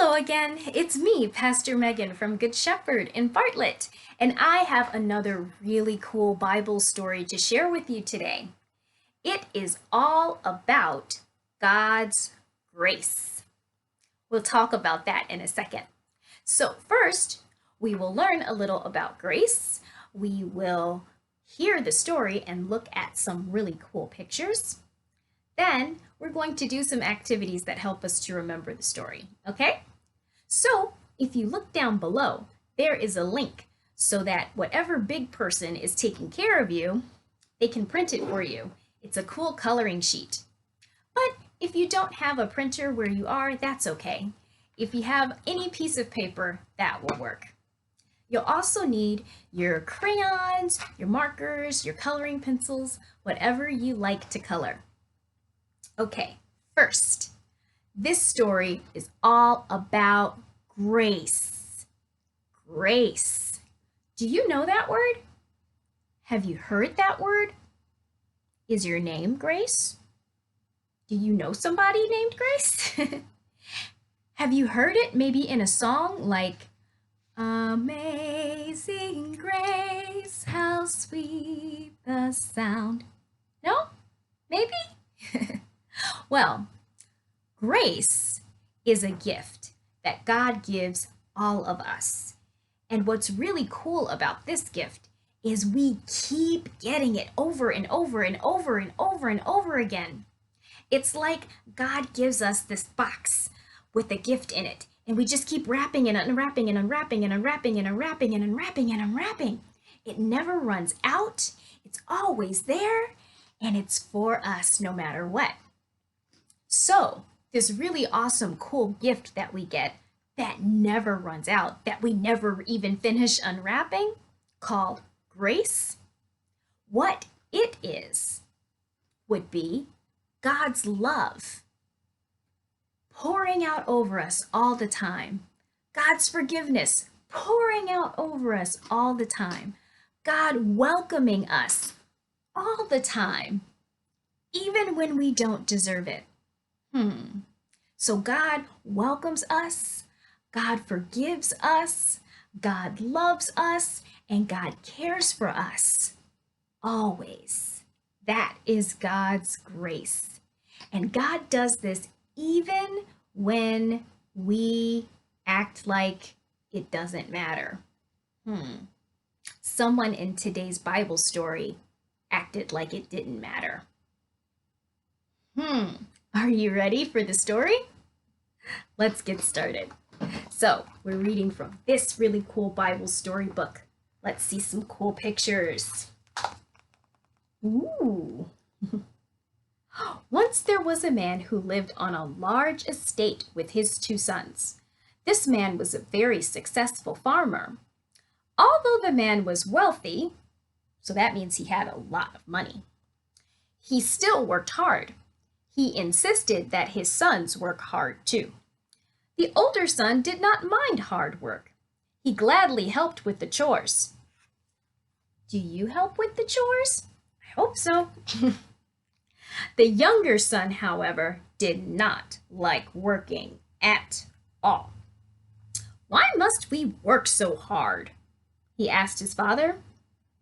Hello again, it's me, Pastor Megan from Good Shepherd in Bartlett, and I have another really cool Bible story to share with you today. It is all about God's grace. We'll talk about that in a second. So first, we will learn a little about grace. We will hear the story and look at some really cool pictures. Then we're going to do some activities that help us to remember the story, okay? So if you look down below, there is a link so that whatever big person is taking care of you, they can print it for you. It's a cool coloring sheet. But if you don't have a printer where you are, that's okay. If you have any piece of paper, that will work. You'll also need your crayons, your markers, your coloring pencils, whatever you like to color. Okay, first, this story is all about grace. Grace. Do you know that word? Have you heard that word? Is your name Grace? Do you know somebody named Grace? Have you heard it maybe in a song like, Amazing Grace, how sweet the sound? No? Maybe? Well, grace is a gift that God gives all of us. And what's really cool about this gift is we keep getting it over and over and over and over and over again. It's like God gives us this box with a gift in it, and we just keep wrapping and unwrapping and unwrapping and unwrapping and unwrapping and unwrapping and unwrapping. It never runs out. It's always there, and it's for us no matter what. So this really awesome, cool gift that we get that never runs out, that we never even finish unwrapping, called grace, what it is would be God's love pouring out over us all the time, God's forgiveness pouring out over us all the time, God welcoming us all the time, even when we don't deserve it. So God welcomes us, God forgives us, God loves us, and God cares for us always. That is God's grace. And God does this even when we act like it doesn't matter. Someone in today's Bible story acted like it didn't matter. Are you ready for the story? Let's get started. So we're reading from this really cool Bible storybook. Let's see some cool pictures. Ooh. Once there was a man who lived on a large estate with his two sons. This man was a very successful farmer. Although the man was wealthy, so that means he had a lot of money, he still worked hard. He insisted that his sons work hard too. The older son did not mind hard work. He gladly helped with the chores. Do you help with the chores? I hope so. The younger son, however, did not like working at all. Why must we work so hard? He asked his father.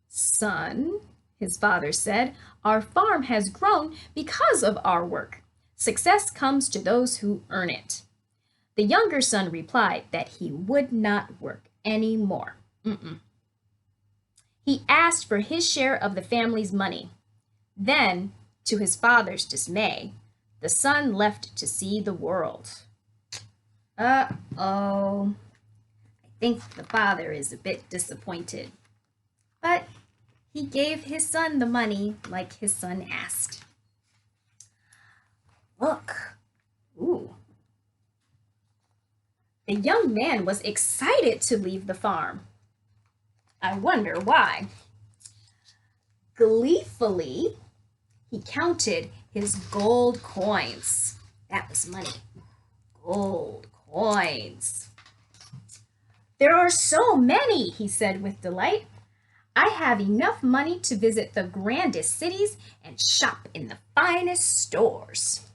Son, his father said, our farm has grown because of our work. Success comes to those who earn it. The younger son replied that he would not work anymore. He asked for his share of the family's money. Then, to his father's dismay, the son left to see the world. Uh-oh. I think the father is a bit disappointed. But he gave his son the money like his son asked. Look. Ooh. The young man was excited to leave the farm. I wonder why. Gleefully, he counted his gold coins. That was money. Gold coins. There are so many, he said with delight. I have enough money to visit the grandest cities and shop in the finest stores.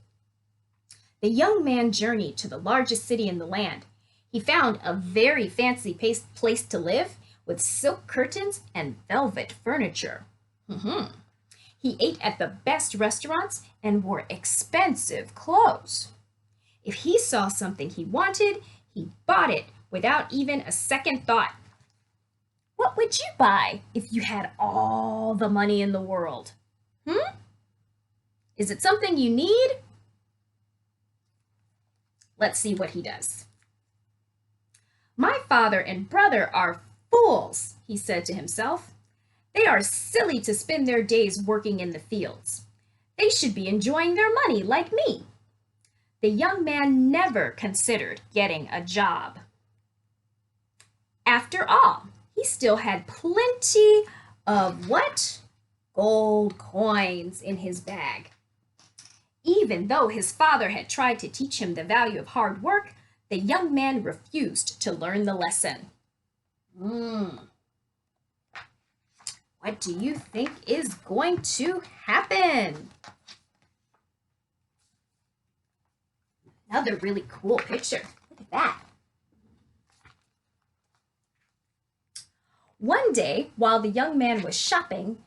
The young man journeyed to the largest city in the land. He found a very fancy place to live with silk curtains and velvet furniture. He ate at the best restaurants and wore expensive clothes. If he saw something he wanted, he bought it without even a second thought. What would you buy if you had all the money in the world? Is it something you need? Let's see what he does. My father and brother are fools, he said to himself. They are silly to spend their days working in the fields. They should be enjoying their money like me. The young man never considered getting a job. After all, he still had plenty of what? Gold coins in his bag. Even though his father had tried to teach him the value of hard work, the young man refused to learn the lesson. What do you think is going to happen? Another really cool picture. Look at that. One day, while the young man was shopping,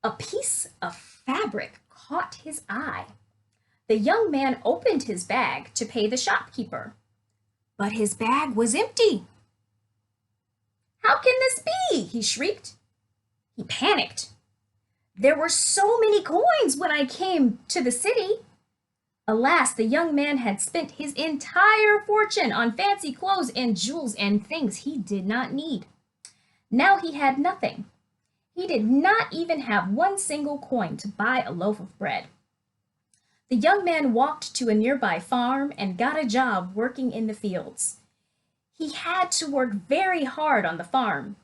a piece of fabric caught his eye. The young man opened his bag to pay the shopkeeper, but his bag was empty. How can this be? He shrieked. He panicked. There were so many coins when I came to the city. Alas, the young man had spent his entire fortune on fancy clothes and jewels and things he did not need. Now he had nothing. He did not even have one single coin to buy a loaf of bread. The young man walked to a nearby farm and got a job working in the fields. He had to work very hard on the farm.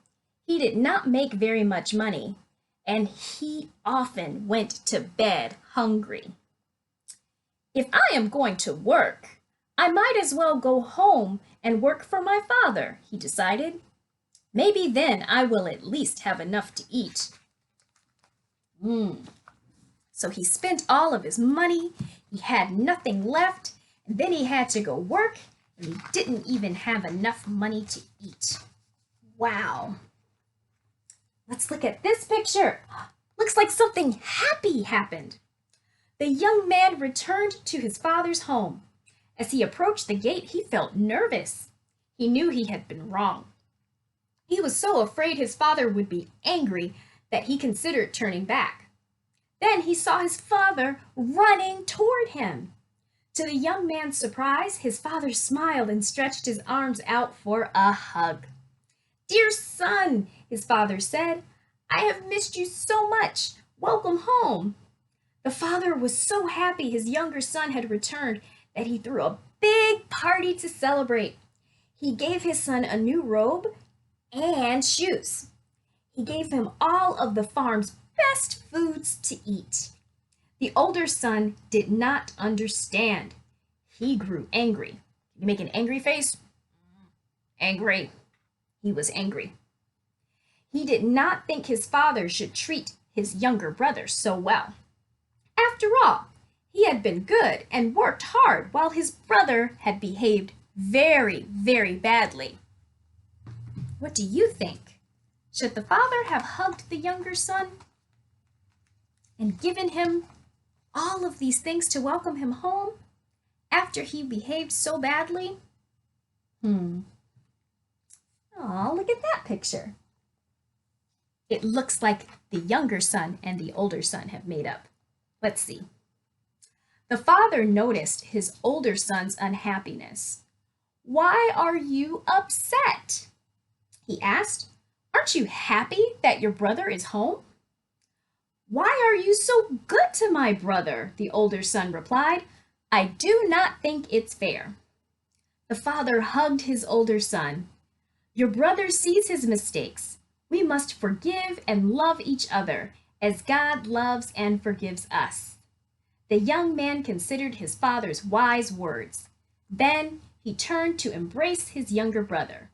He did not make very much money, and he often went to bed hungry. If I am going to work, I might as well go home and work for my father, he decided. Maybe then I will at least have enough to eat. So he spent all of his money, he had nothing left, and then he had to go work, and he didn't even have enough money to eat. Wow. Let's look at this picture. Looks like something happy happened. The young man returned to his father's home. As he approached the gate, he felt nervous. He knew he had been wrong. He was so afraid his father would be angry that he considered turning back. Then he saw his father running toward him. To the young man's surprise, his father smiled and stretched his arms out for a hug. "Dear son," his father said, "I have missed you so much. Welcome home." The father was so happy his younger son had returned that he threw a big party to celebrate. He gave his son a new robe and shoes. He gave him all of the farm's best foods to eat. The older son did not understand. He grew angry. Can you make an angry face? Angry. He was angry. He did not think his father should treat his younger brother so well. After all, he had been good and worked hard while his brother had behaved very, very badly. What do you think? Should the father have hugged the younger son and given him all of these things to welcome him home after he behaved so badly? Oh, look at that picture. It looks like the younger son and the older son have made up. Let's see. The father noticed his older son's unhappiness. "Why are you upset?" he asked. "Aren't you happy that your brother is home?" "Why are you so good to my brother?" the older son replied. "I do not think it's fair." The father hugged his older son. "Your brother sees his mistakes. We must forgive and love each other as God loves and forgives us." The young man considered his father's wise words. Then he turned to embrace his younger brother.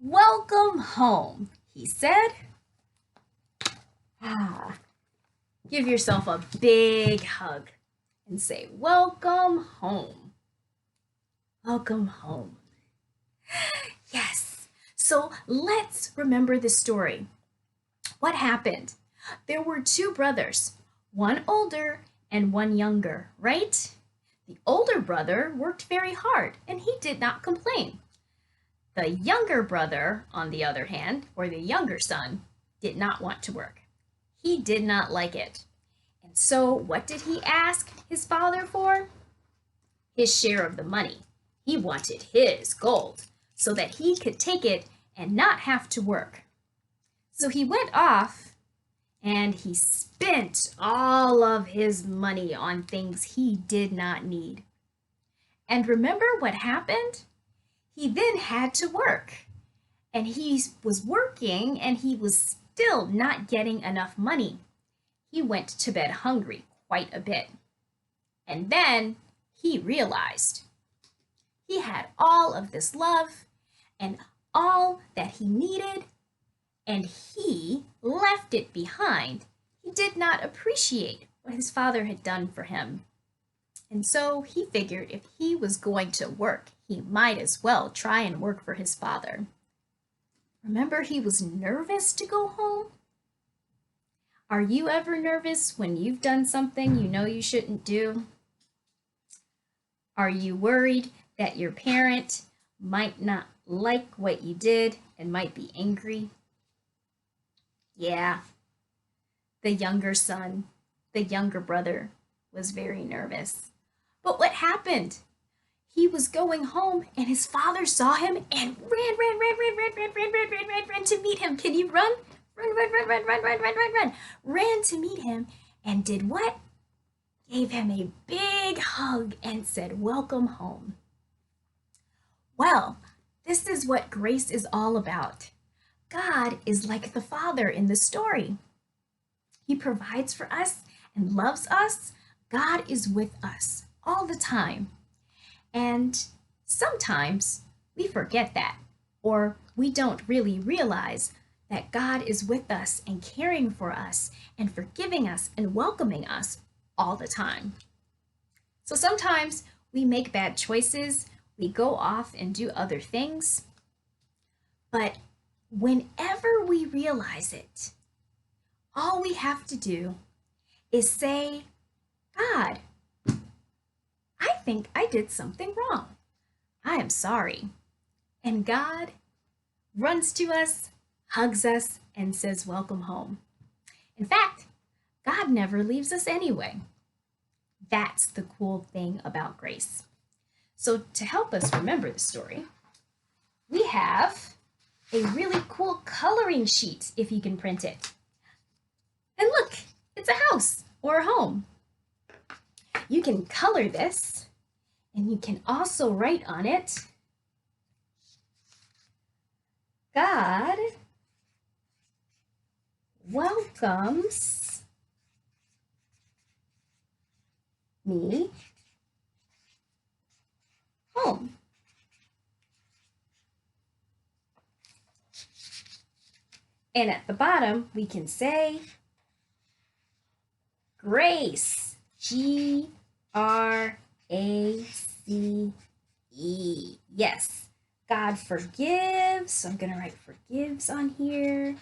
"Welcome home," he said. Give yourself a big hug and say, "Welcome home. Welcome home." So let's remember the story. What happened? There were two brothers, one older and one younger, right? The older brother worked very hard and he did not complain. The younger brother, on the other hand, or the younger son, did not want to work. He did not like it. And so what did he ask his father for? His share of the money. He wanted his gold so that he could take it and not have to work. So he went off and he spent all of his money on things he did not need. And remember what happened? He then had to work. And he was working and he was still not getting enough money. He went to bed hungry quite a bit. And then he realized he had all of this love and all that he needed, and he left it behind. He did not appreciate what his father had done for him. And so he figured if he was going to work, he might as well try and work for his father. Remember, he was nervous to go home? Are you ever nervous when you've done something you know you shouldn't do? Are you worried that your parent might not like what you did and might be angry? Yeah, the younger son, the younger brother, was very nervous. But what happened? He was going home and his father saw him and ran to meet him. Can you run? Ran to meet him and did what? Gave him a big hug and said, "Welcome home." Well, this is what grace is all about. God is like the Father in the story. He provides for us and loves us. God is with us all the time. And sometimes we forget that, or we don't really realize that God is with us and caring for us and forgiving us and welcoming us all the time. So sometimes we make bad choices, we go off and do other things, but whenever we realize it, all we have to do is say, "God, I think I did something wrong. I am sorry." And God runs to us, hugs us, and says, "Welcome home." In fact, God never leaves us anyway. That's the cool thing about grace. So to help us remember the story, we have a really cool coloring sheet if you can print it. And look, it's a house or a home. You can color this, and you can also write on it, "God welcomes me home." And at the bottom, we can say, "Grace, Grace. Yes, God forgives." So I'm going to write forgives on here.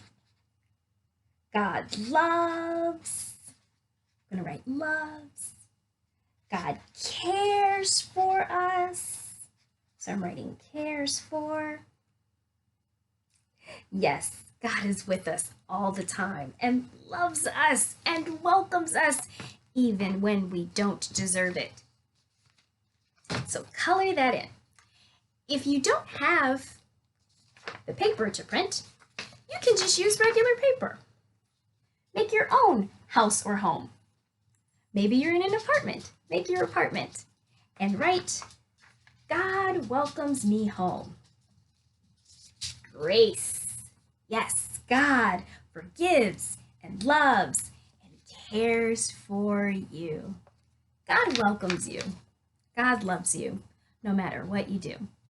God loves. I'm going to write loves. God cares for us. So I'm writing cares for. Yes, God is with us all the time and loves us and welcomes us even when we don't deserve it. So color that in. If you don't have the paper to print, you can just use regular paper. Make your own house or home. Maybe you're in an apartment. Make your apartment and write, "God welcomes me home." Grace. Yes, God forgives and loves and cares for you. God welcomes you. God loves you, no matter what you do.